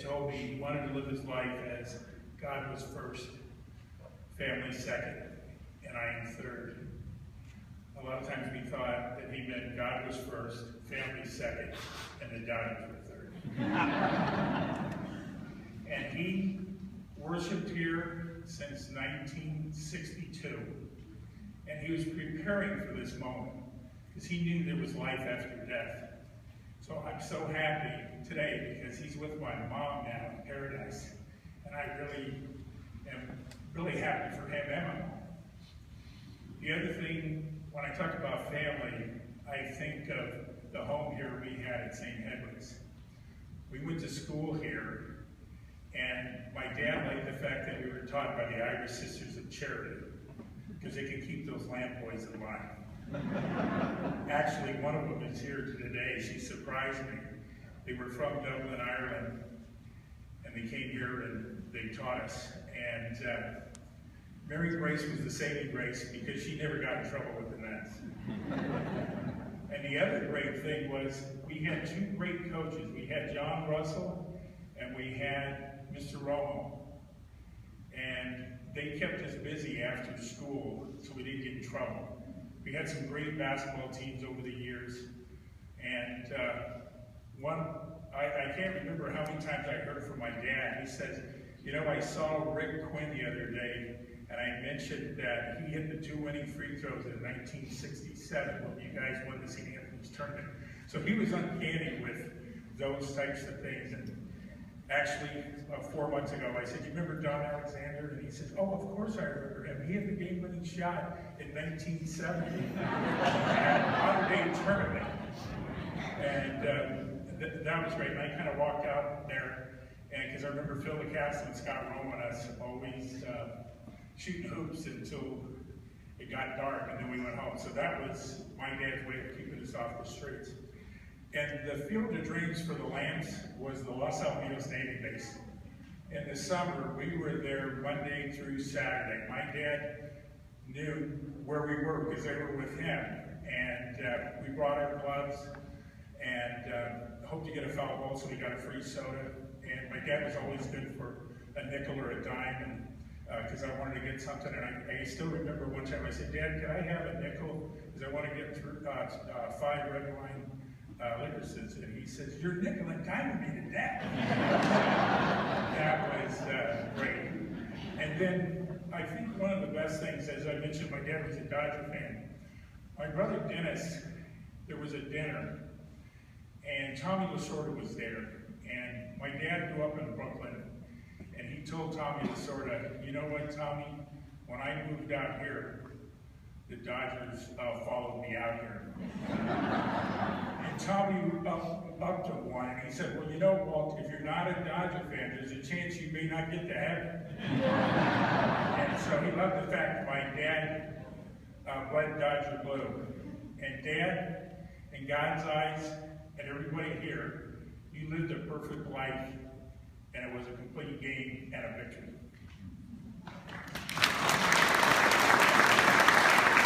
told me he wanted to live his life as God was first, family second, and I am third. A lot of times we thought that he meant God was first, family second, and the Dodgers were third. And he worshiped here since 1962. And he was preparing for this moment because he knew there was life after death. So I'm so happy today because he's with my mom now in paradise. And I really am really happy for him and my mom. The other thing, when I talk about family, I think of the home here we had at St. Hedwig's. We went to school here, and my dad liked the fact that we were taught by the Irish Sisters of Charity, because they could keep those lamp boys in line. Actually, one of them is here today. She surprised me. They were from Dublin, Ireland, and they came here and they taught us. And Mary Grace was the saving grace because she never got in trouble with the nuns. And the other great thing was we had two great coaches. We had John Russell and we had Mr. Romo. And they kept us busy after school so we didn't get in trouble. We had some great basketball teams over the years. And I can't remember how many times I heard from my dad. He says, you know, I saw Rick Quinn the other day, and I mentioned that he hit the 2 winning free throws in 1967 when you guys won the St. Anthony's tournament. So he was uncanny with those types of things. And actually, 4 months ago, I said, you remember Don Alexander? And he says, oh, of course I remember him. He had the game-winning shot in 1970 at a modern-day tournament. And that was great. And I kind of walked out there, and because I remember Phil DeCastro and Scott Rome and us always shooting hoops until it got dark, and then we went home. So that was my dad's way of keeping us off the streets. And the Field of Dreams for the Lambs was the Los Alamitos Navy base. In the summer, we were there Monday through Saturday. My dad knew where we were because they were with him. And we brought our gloves and hoped to get a foul ball, so we got a free soda. And my dad was always good for a nickel or a dime, because I wanted to get something. And I still remember one time I said, Dad, can I have a nickel? Because I want to get through 5 red wine liquors. And he says, you're nickel and diming me to death. That was great. And then I think one of the best things, as I mentioned, my dad was a Dodger fan. My brother Dennis, there was a dinner, and Tommy Lasorda was there. And my dad grew up in Brooklyn, and he told Tommy Lasorda, you know what, Tommy, when I moved out here, the Dodgers followed me out here. And Tommy upped to one, and he said, well, you know, Walt, if you're not a Dodger fan, there's a chance you may not get to heaven. And so he loved the fact that my dad bled Dodger blue. And Dad, in God's eyes, and everybody here, you lived a perfect life, and it was a complete game and a victory.